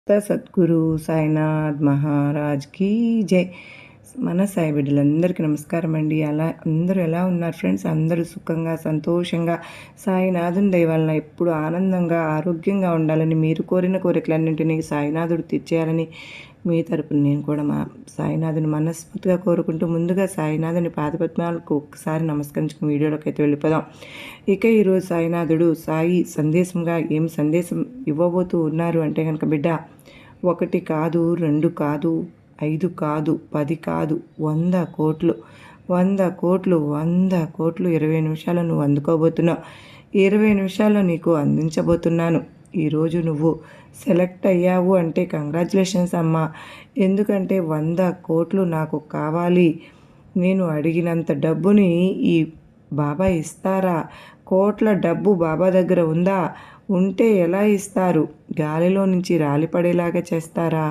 Sadhguru Sainath Maharaj key జై. మన సాయి బిడ్డలందరికీ నమస్కారం అండి. అందరూ ఎలా ఉన్నారు ఫ్రెండ్స్? అందరూ సుఖంగా సంతోషంగా సాయినాథుని దయ వలన ఎప్పుడు ఆనందంగా ఆరోగ్యంగా ఉండాలని, మీరు కోరిన కోరికలన్నింటినీ సాయినాథుడు తీర్చేయాలని మీ తరపున నేను కూడా మా సాయినాథుని మనస్ఫూర్తిగా కోరుకుంటూ, ముందుగా సాయినాథుని పాదపద్మాలకు ఒక్కసారి నమస్కరించుకుని వీడియోలోకి అయితే వెళ్ళిపోదాం. ఇక ఈరోజు సాయినాథుడు సాయి సందేశంగా ఏం సందేశం ఇవ్వబోతూ ఉన్నారు అంటే కనుక, బిడ్డ, 1 కాదు, 2 కాదు, 5 కాదు, 10 కాదు, 100 కోట్లు, 100 కోట్లు, 100 కోట్లు 20 నిమిషాల్లో నువ్వు అందుకోబోతున్నావు. 20 నిమిషాల్లో నీకు అందించబోతున్నాను. ఈరోజు నువ్వు సెలెక్ట్ అయ్యావు అంటే కంగ్రాచులేషన్స్ అమ్మా. ఎందుకంటే 100 కోట్లు నాకు కావాలి. నేను అడిగినంత డబ్బుని ఈ బాబా ఇస్తారా? కోట్ల డబ్బు బాబా దగ్గర ఉందా? ఉంటే ఎలా ఇస్తారు? గాలిలో నుంచి రాలిపడేలాగా చేస్తారా?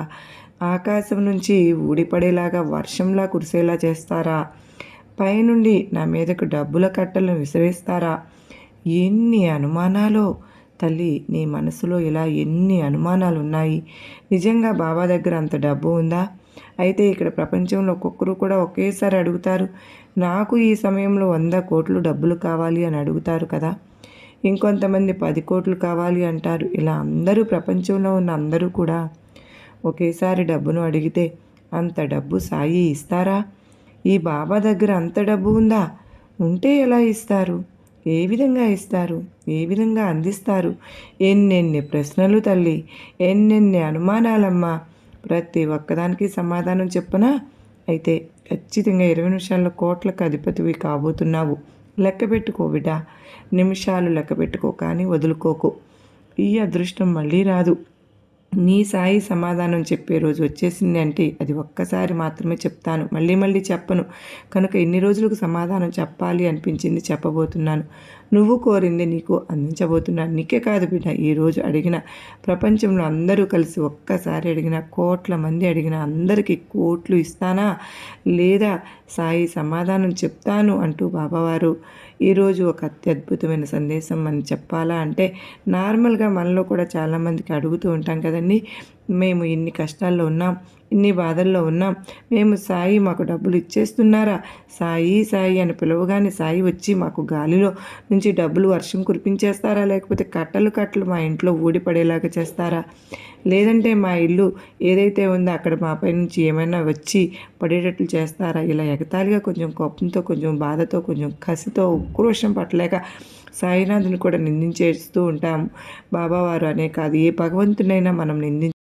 ఆకాశం నుంచి ఊడిపడేలాగా వర్షంలా కురిసేలా చేస్తారా? పైనుండి నా మీదకు డబ్బుల కట్టలను విసిరేస్తారా? ఎన్ని అనుమానాలో తల్లి, నీ మనసులో ఇలా ఎన్ని అనుమానాలు ఉన్నాయి. నిజంగా బాబా దగ్గర అంత డబ్బు ఉందా? అయితే ఇక్కడ ప్రపంచంలో ఒక్కొక్కరు కూడా ఒకేసారి అడుగుతారు, నాకు ఈ సమయంలో 100 కోట్లు డబ్బులు కావాలి అని అడుగుతారు కదా. ఇంకొంతమంది 10 కోట్లు కావాలి అంటారు. ఇలా అందరూ, ప్రపంచంలో ఉన్న అందరూ కూడా ఒకేసారి డబ్బును అడిగితే అంత డబ్బు సాయి ఇస్తారా? ఈ బాబా దగ్గర అంత డబ్బు ఉందా? ఉంటే ఎలా ఇస్తారు? ఏ విధంగా ఇస్తారు? ఏ విధంగా అందిస్తారు? ఎన్నెన్ని ప్రశ్నలు తల్లి, ఎన్నెన్ని అనుమానాలమ్మా. ప్రతి ఒక్కదానికి సమాధానం చెప్పనా? అయితే ఖచ్చితంగా 20 నిమిషాల్లో కోట్లకు అధిపతివి కాబోతున్నావు. లెక్క పెట్టుకో బిడ్డ. నిమిషాలు లెక్క పెట్టుకో, కానీ వదులుకోకు. ఈ అదృష్టం మళ్ళీ రాదు. నీ సాయి సమాధానం చెప్పే రోజు వచ్చేసింది అంటే అది ఒక్కసారి మాత్రమే చెప్తాను, మళ్ళీ మళ్ళీ చెప్పను. కనుక ఇన్ని రోజులకు సమాధానం చెప్పాలి అనిపించింది, చెప్పబోతున్నాను. నువ్వు కోరింది నీకు అందించబోతున్నాను. నీకే కాదు బిడ్డ, ఈరోజు అడిగిన ప్రపంచంలో అందరూ కలిసి ఒక్కసారి అడిగిన, కోట్ల మంది అడిగిన అందరికీ కోట్లు ఇస్తానా లేదా సాయి సమాధానం చెప్తాను అంటూ బాబావారు ఈరోజు ఒక అత్యద్భుతమైన సందేశం మనం చెప్పాలా అంటే, నార్మల్గా మనలో కూడా చాలామందికి అడుగుతూ ఉంటాం కదండి, మేము ఇన్ని కష్టాల్లో ఉన్నాం, ఇన్ని బాధల్లో ఉన్నాం, మేము సాయి మాకు డబ్బులు ఇచ్చేస్తున్నారా? సాయి సాయి అని పిలవగానే సాయి వచ్చి మాకు గాలిలో నుంచి డబ్బులు వర్షం కురిపించేస్తారా? లేకపోతే కట్టలు కట్టలు మా ఇంట్లో ఊడిపడేలాగా చేస్తారా? లేదంటే మా ఇల్లు ఏదైతే ఉందో అక్కడ మాపై నుంచి ఏమైనా వచ్చి పడేటట్లు చేస్తారా? ఇలా ఎగతాళిగా కొంచెం కోపంతో, కొంచెం బాధతో, కొంచెం కసితో, ఉక్రోషం పట్టలేక సాయినాథుని కూడా నిందించేస్తూ ఉంటాం. బాబావారు అనే కాదు, ఏ భగవంతునైనా మనం